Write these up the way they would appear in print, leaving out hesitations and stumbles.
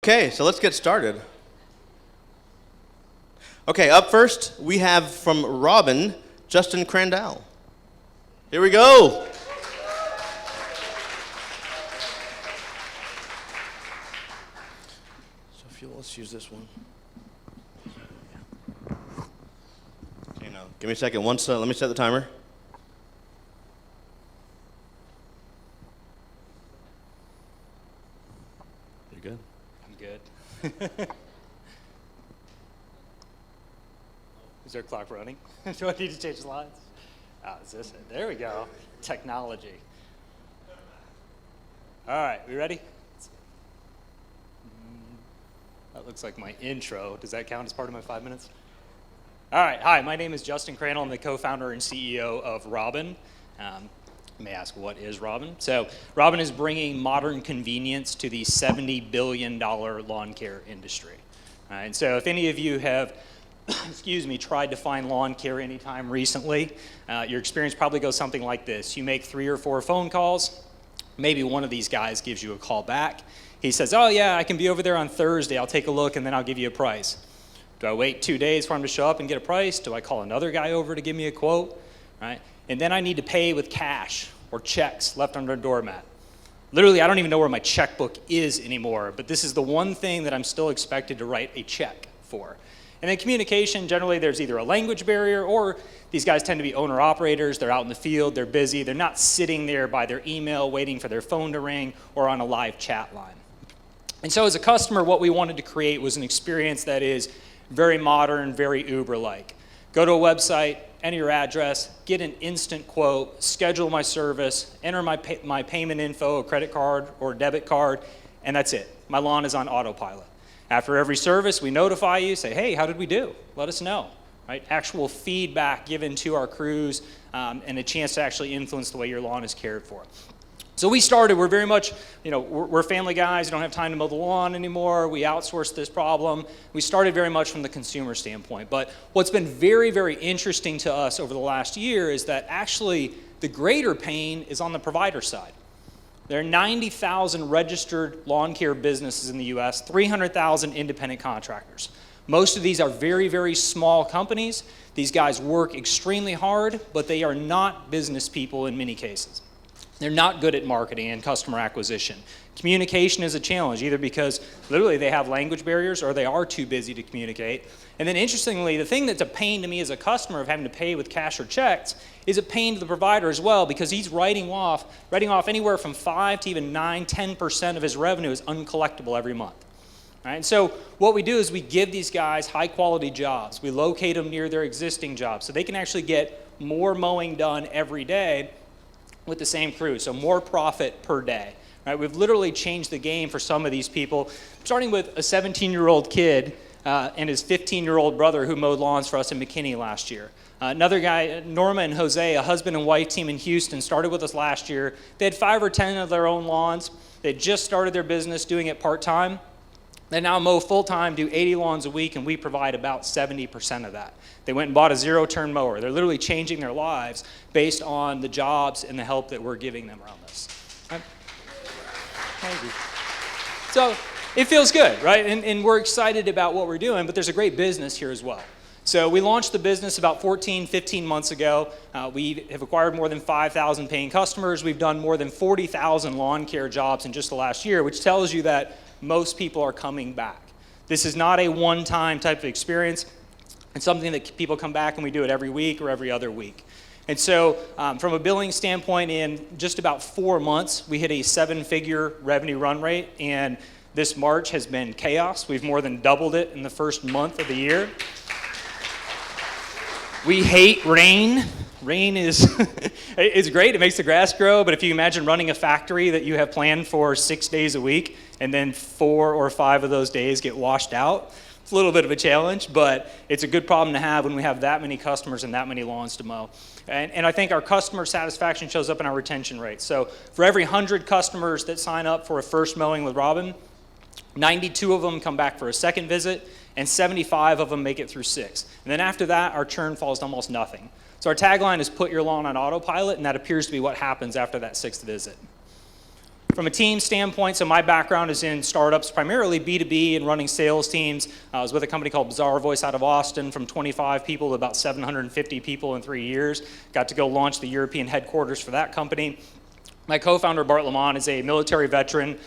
Okay, so let's get started. Okay, up first, we have from Robin, Justin Crandall. Here we go. So let's use this one. Okay, now, give me a second. Let me set the timer. You good? I'm good. Is there a clock running? Do I need to change slides? Oh, is this it? There we go. Technology. All right, we ready? That looks like my intro. Does that count as part of my 5 minutes? All right, hi, my name is Justin Crandall. I'm the co-founder and CEO of Robin. You may ask, what is Robin? So Robin is bringing modern convenience to the $70 billion lawn care industry. And so if any of you have tried to find lawn care anytime recently, your experience probably goes something like this. You make 3 or 4 phone calls. Maybe one of these guys gives you a call back. He says, oh yeah, I can be over there on Thursday. I'll take a look and then I'll give you a price. Do I wait 2 days for him to show up and get a price? Do I call another guy over to give me a quote? Right? And then I need to pay with cash or checks left under a doormat. Literally, I don't even know where my checkbook is anymore, but this is the one thing that I'm still expected to write a check for. And then communication, generally there's either a language barrier or these guys tend to be owner-operators. They're out in the field, they're busy. They're not sitting there by their email waiting for their phone to ring or on a live chat line. And so as a customer, what we wanted to create was an experience that is very modern, very Uber-like. Go to a website, enter your address, get an instant quote, schedule my service, enter my payment info, a credit card or debit card, and that's it. My lawn is on autopilot. After every service, we notify you, say, hey, how did we do? Let us know. Right? Actual feedback given to our crews and a chance to actually influence the way your lawn is cared for. So we're very much, we're family guys, we don't have time to mow the lawn anymore, we outsource this problem. We started very much from the consumer standpoint. But what's been very, very interesting to us over the last year is that actually the greater pain is on the provider side. There are 90,000 registered lawn care businesses in the US, 300,000 independent contractors. Most of these are very, very small companies. These guys work extremely hard, but they are not business people in many cases. They're not good at marketing and customer acquisition. Communication is a challenge, either because literally they have language barriers or they are too busy to communicate. And then interestingly, the thing that's a pain to me as a customer of having to pay with cash or checks is a pain to the provider as well, because he's writing off anywhere from 5 to even 9, 10% of his revenue is uncollectible every month. All right? And so what we do is we give these guys high quality jobs. We locate them near their existing jobs so they can actually get more mowing done every day with the same crew, so more profit per day. Right? We've literally changed the game for some of these people, starting with a 17-year-old kid and his 15-year-old brother who mowed lawns for us in McKinney last year. Another guy, Norma and Jose, a husband and wife team in Houston, started with us last year. They had 5 or 10 of their own lawns. They just started their business doing it part-time. They now mow full-time, do 80 lawns a week, and we provide about 70% of that. They went and bought a zero-turn mower. They're literally changing their lives based on the jobs and the help that we're giving them around this. Right? Thank you. So it feels good, right? And we're excited about what we're doing, but there's a great business here as well. So we launched the business about 15 months ago. We have acquired more than 5,000 paying customers. We've done more than 40,000 lawn care jobs in just the last year, which tells you that most people are coming back. This is not a one-time type of experience. It's something that people come back and we do it every week or every other week. And so from a billing standpoint, in just about 4 months, we hit a 7-figure revenue run rate, and this March has been chaos. We've more than doubled it in the first month of the year. We hate rain. Rain is it's great, it makes the grass grow, but if you imagine running a factory that you have planned for 6 days a week, and then 4 or 5 of those days get washed out, it's a little bit of a challenge, but it's a good problem to have when we have that many customers and that many lawns to mow. And I think our customer satisfaction shows up in our retention rate. So for every 100 customers that sign up for a first mowing with Robin, 92 of them come back for a second visit, and 75 of them make it through 6. And then after that, our churn falls to almost nothing. So our tagline is put your lawn on autopilot, and that appears to be what happens after that 6th visit. From a team standpoint, so my background is in startups, primarily B2B and running sales teams. I was with a company called Bizarre Voice out of Austin, from 25 people to about 750 people in 3 years. Got to go launch the European headquarters for that company. My co-founder, Bart Lamont, is a military veteran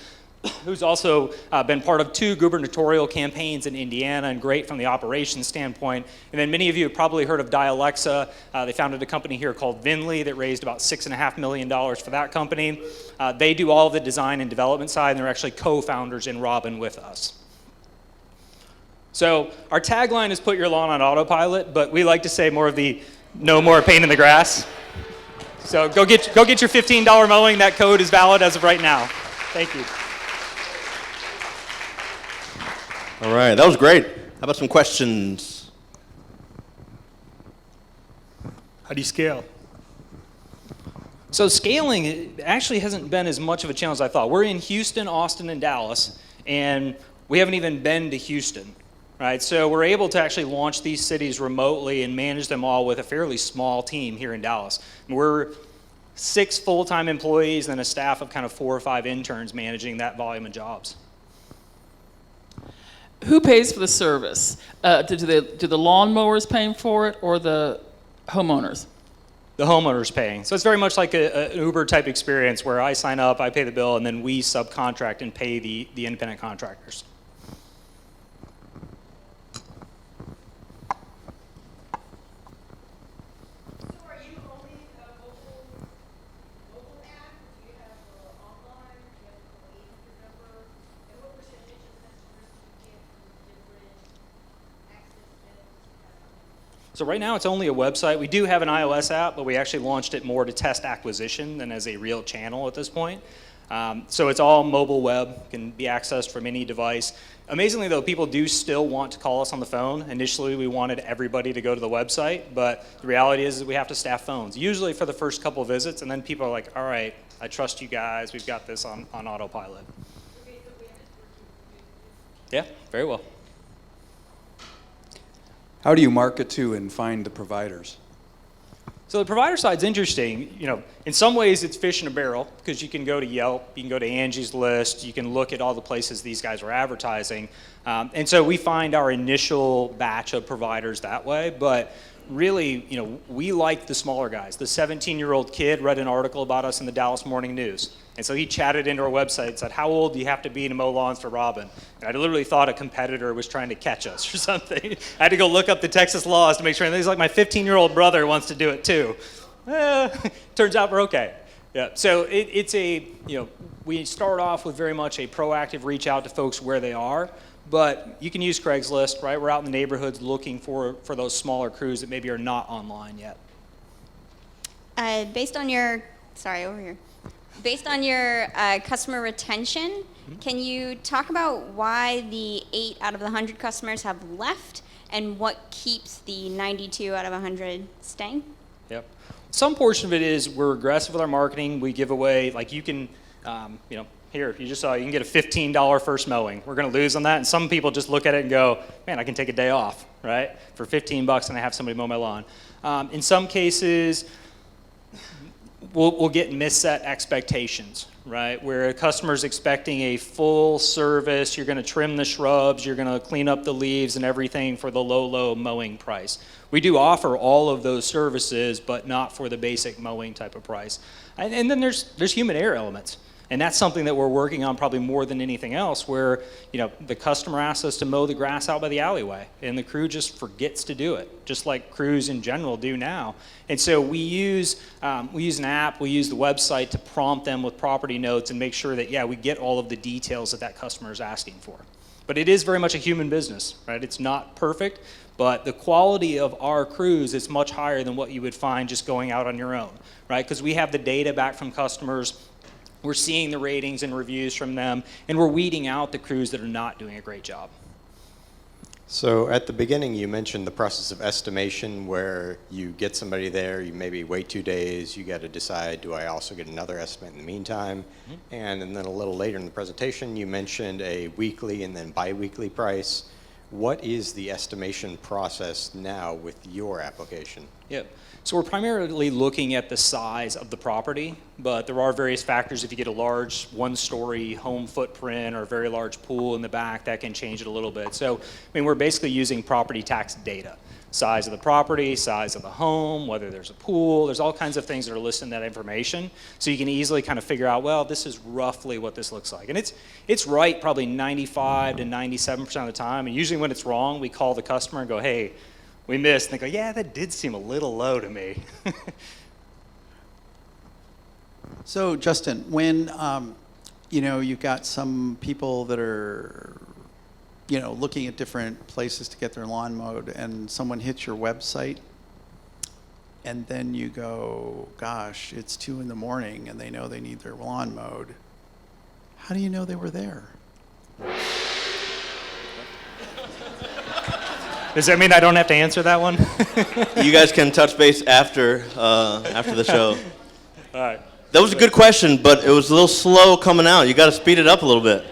who's also been part of 2 gubernatorial campaigns in Indiana, and great from the operations standpoint. And then many of you have probably heard of Dialexa. They founded a company here called Vinley that raised about $6.5 million for that company. They do all of the design and development side, and they're actually co-founders in Robin with us. So our tagline is put your lawn on autopilot, but we like to say more of the no more pain in the grass. So go get your $15 mowing. That code is valid as of right now. Thank you. All right, that was great. How about some questions? How do you scale? So scaling actually hasn't been as much of a challenge as I thought. We're in Houston, Austin, and Dallas, and we haven't even been to Houston, right? So we're able to actually launch these cities remotely and manage them all with a fairly small team here in Dallas. We're 6 full-time employees and a staff of kind of 4 or 5 interns managing that volume of jobs. Who pays for the service? Do the lawnmowers pay for it, or the homeowners? The homeowner's paying. So it's very much like an Uber type experience where I sign up, I pay the bill, and then we subcontract and pay the independent contractors. So right now it's only a website. We do have an iOS app, but we actually launched it more to test acquisition than as a real channel at this point. So it's all mobile web, can be accessed from any device. Amazingly though, people do still want to call us on the phone. Initially we wanted everybody to go to the website, but the reality is that we have to staff phones, usually for the first couple of visits, and then people are like, all right, I trust you guys, we've got this on autopilot. Yeah, very well. How do you market to and find the providers? So the provider side's interesting. You know, in some ways it's fish in a barrel, because you can go to Yelp, you can go to Angie's List, you can look at all the places these guys are advertising. And so we find our initial batch of providers that way, but really, you know, we like the smaller guys. The 17-year-old kid read an article about us in the Dallas Morning News. And so he chatted into our website and said, how old do you have to be to mow lawns for Robin? And I literally thought a competitor was trying to catch us or something. I had to go look up the Texas laws to make sure. And he's like, my 15-year-old brother wants to do it too. Turns out we're okay. Yeah. So it's a, you know, we start off with very much a proactive reach out to folks where they are. But you can use Craigslist, right? We're out in the neighborhoods looking for those smaller crews that maybe are not online yet. Based on your customer retention, can you talk about why the 8 out of the 100 customers have left and what keeps the 92 out of 100 staying? Yep. Some portion of it is we're aggressive with our marketing. We give away, like you can, you know, here, you just saw, you can get a $15 first mowing. We're going to lose on that. And some people just look at it and go, man, I can take a day off, right? For $15 and I have somebody mow my lawn. In some cases, we'll get misset expectations, right? Where a customer's expecting a full service, you're going to trim the shrubs, you're going to clean up the leaves and everything for the low mowing price. We do offer all of those services, but not for the basic mowing type of price. And then there's human error elements. And that's something that we're working on probably more than anything else, where, you know, the customer asks us to mow the grass out by the alleyway, and the crew just forgets to do it, just like crews in general do now. And so we use an app, we use the website to prompt them with property notes and make sure that, yeah, we get all of the details that customer is asking for. But it is very much a human business, right? It's not perfect, but the quality of our crews is much higher than what you would find just going out on your own, right? Because we have the data back from customers. We're seeing the ratings and reviews from them, and we're weeding out the crews that are not doing a great job. So at the beginning, you mentioned the process of estimation where you get somebody there, you maybe wait 2 days, you got to decide, do I also get another estimate in the meantime? And then a little later in the presentation, you mentioned a weekly and then bi-weekly price. What is the estimation process now with your application? Yep. So we're primarily looking at the size of the property, but there are various factors. If you get a large one-story home footprint or a very large pool in the back, that can change it a little bit. So, I mean, we're basically using property tax data. Size of the property, size of the home, whether there's a pool, there's all kinds of things that are listed in that information. So you can easily kind of figure out, well, this is roughly what this looks like. And it's right probably 95 to 97% of the time. And usually when it's wrong, we call the customer and go, hey, we missed. And they go, yeah, that did seem a little low to me. So, Justin, when you've got some people that are, looking at different places to get their lawn mowed, and someone hits your website, and then you go, gosh, it's 2 a.m, and they know they need their lawn mowed. How do you know they were there? Does that mean I don't have to answer that one? You guys can touch base after the show. All right. That was a good question, but it was a little slow coming out. You got to speed it up a little bit.